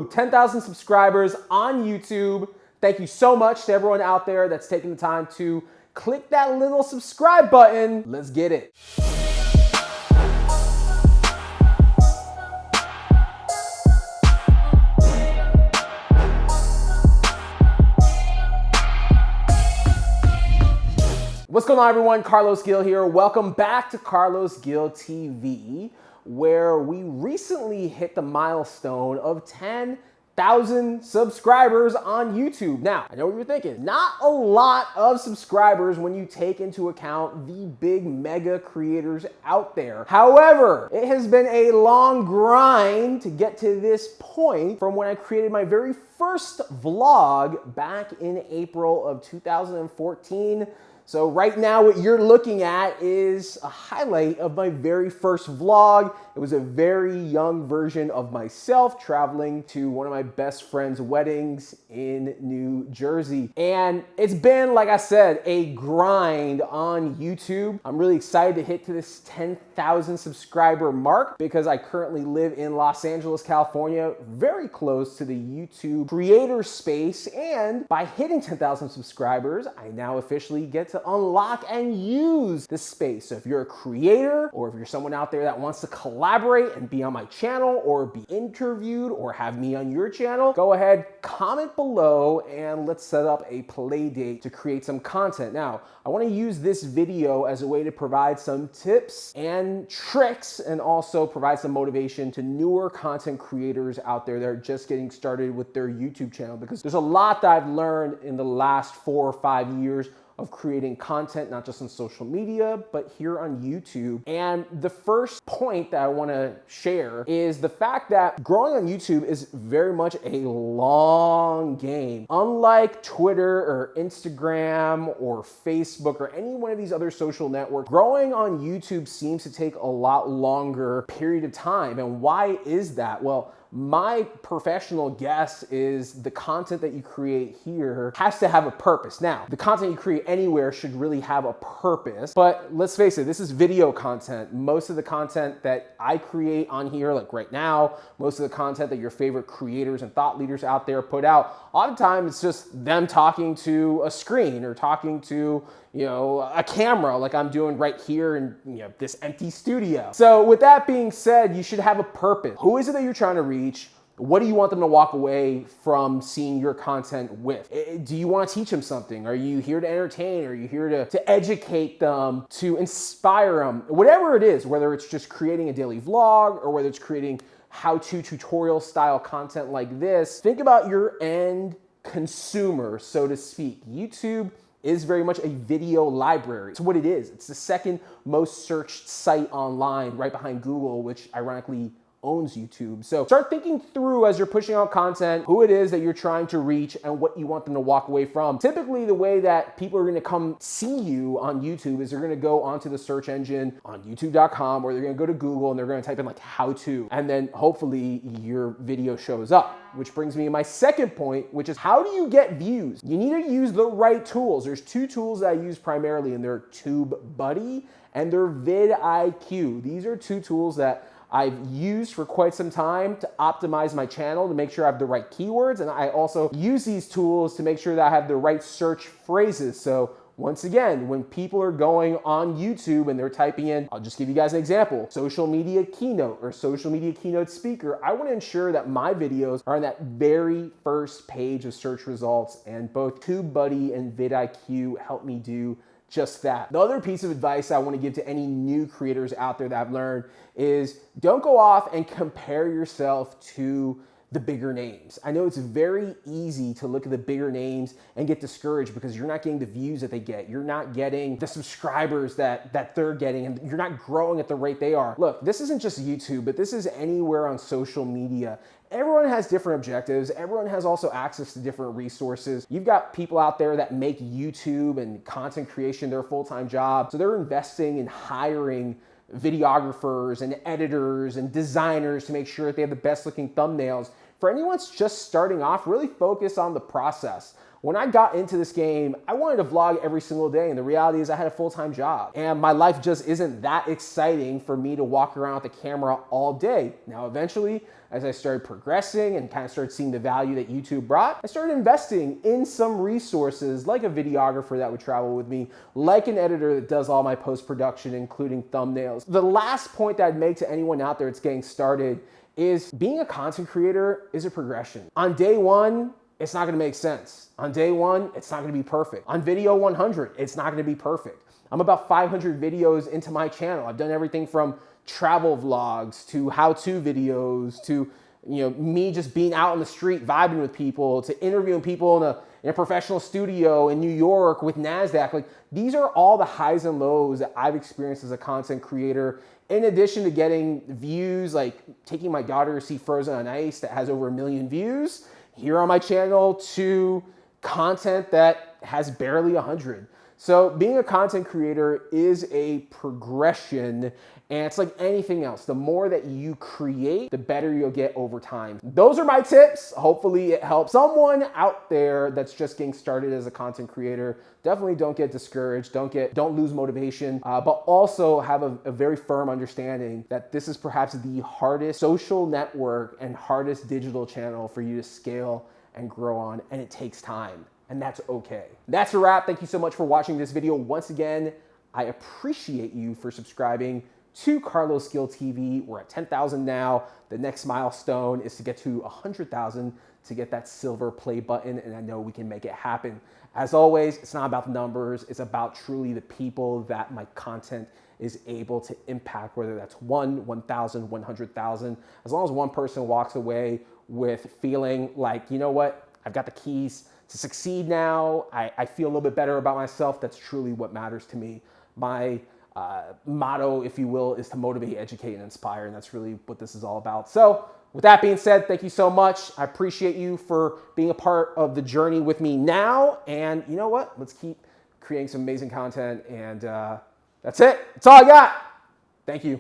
Woohoo! 10,000 subscribers on YouTube. Thank you so much to everyone out there that's taking the time to click that little subscribe button. Let's get it. What's going on, everyone? Carlos Gil here. Welcome back to Carlos Gil TV, where we recently hit the milestone of 10,000 subscribers on YouTube. Now, I know what you're thinking. Not a lot of subscribers when you take into account the big mega creators out there. However, it has been a long grind to get to this point from when I created my very first vlog back in April of 2014. So right now what you're looking at is a highlight of my very first vlog. It was a very young version of myself traveling to one of my best friend's weddings in New Jersey. And it's been, like I said, a grind on YouTube. I'm really excited to hit to this 10,000 subscriber mark because I currently live in Los Angeles, California, very close to the YouTube creator space. And by hitting 10,000 subscribers, I now officially get to unlock and use this space. So if you're a creator or if you're someone out there that wants to collaborate and be on my channel or be interviewed or have me on your channel, go ahead, comment below and let's set up a play date to create some content. Now, I want to use this video as a way to provide some tips and tricks and also provide some motivation to newer content creators out there that are just getting started with their YouTube channel, because there's a lot that I've learned in the last 4 or 5 years of creating content, not just on social media, but here on YouTube. And the first point that I wanna share is the fact that growing on YouTube is very much a long game. Unlike Twitter or Instagram or Facebook or any one of these other social networks, growing on YouTube seems to take a lot longer period of time. And why is that? Well, my professional guess is the content that you create here has to have a purpose. Now, the content you create anywhere should really have a purpose, but let's face it, this is video content. Most of the content that I create on here, like right now, most of the content that your favorite creators and thought leaders out there put out, oftentimes it's just them talking to a screen or talking to, a camera like I'm doing right here in this empty studio. So with that being said, you should have a purpose. Who is it that you're trying to reach? What do you want them to walk away from seeing your content with? Do you want to teach them something? Are you here to entertain? Are you here to educate them, to inspire them? Whatever it is, whether it's just creating a daily vlog or whether it's creating how-to tutorial style content like this, think about your end consumer, so to speak. YouTube is very much a video library. It's what it is. It's the second most searched site online, right behind Google, which ironically owns YouTube. So start thinking through as you're pushing out content, who it is that you're trying to reach and what you want them to walk away from. Typically, the way that people are gonna come see you on YouTube is they're gonna go onto the search engine on youtube.com, or they're gonna go to Google and they're gonna type in like how to, and then hopefully your video shows up. Which brings me to my second point, which is how do you get views? You need to use the right tools. There's 2 tools that I use primarily, and they're TubeBuddy and they're vidIQ. These are 2 tools that I've used for quite some time to optimize my channel, to make sure I have the right keywords. And I also use these tools to make sure that I have the right search phrases. So once again, when people are going on YouTube and they're typing in, I'll just give you guys an example, social media keynote or social media keynote speaker, I want to ensure that my videos are on that very first page of search results, and both TubeBuddy and vidIQ help me do just that. The other piece of advice I want to give to any new creators out there that I've learned is don't go off and compare yourself to the bigger names. I know it's very easy to look at the bigger names and get discouraged because you're not getting the views that they get. You're not getting the subscribers that they're getting, and you're not growing at the rate they are. Look, this isn't just YouTube, but this is anywhere on social media. Everyone has different objectives. Everyone has also access to different resources. You've got people out there that make YouTube and content creation their full-time job. So they're investing in hiring videographers and editors and designers to make sure that they have the best looking thumbnails. for anyone that's just starting off, really focus on the process. When I got into this game, I wanted to vlog every single day, and the reality is I had a full-time job, and my life just isn't that exciting for me to walk around with the camera all day. Now, eventually, as I started progressing and kind of started seeing the value that YouTube brought, I started investing in some resources like a videographer that would travel with me, like an editor that does all my post-production, including thumbnails. The last point that I'd make to anyone out there that's getting started is being a content creator is a progression. On day one, it's not gonna make sense. On day one, it's not gonna be perfect. On video 100, it's not gonna be perfect. I'm about 500 videos into my channel. I've done everything from travel vlogs to how-to videos to me just being out on the street vibing with people to interviewing people in a professional studio in New York with Nasdaq. Like, these are all the highs and lows that I've experienced as a content creator. In addition to getting views, like taking my daughter to see Frozen on Ice that has over 1 million views here on my channel, to content that has barely 100. So being a content creator is a progression, and it's like anything else. The more that you create, the better you'll get over time. Those are my tips. Hopefully it helps someone out there that's just getting started as a content creator. Definitely don't get discouraged. Don't lose motivation, but also have a very firm understanding that this is perhaps the hardest social network and hardest digital channel for you to scale and grow on, and it takes time. And that's okay. That's a wrap. Thank you so much for watching this video. Once again, I appreciate you for subscribing to Carlos Gil TV. We're at 10,000 now. The next milestone is to get to 100,000 to get that silver play button, and I know we can make it happen. As always, it's not about the numbers. It's about truly the people that my content is able to impact, whether that's 1,000, 100,000. As long as one person walks away with feeling like, you know what, I've got the keys to succeed now, I feel a little bit better about myself, that's truly what matters to me. My motto, if you will, is to motivate, educate, and inspire, and that's really what this is all about. So with that being said, thank you so much. I appreciate you for being a part of the journey with me now, and you know what? Let's keep creating some amazing content, and that's it. That's all I got. Thank you.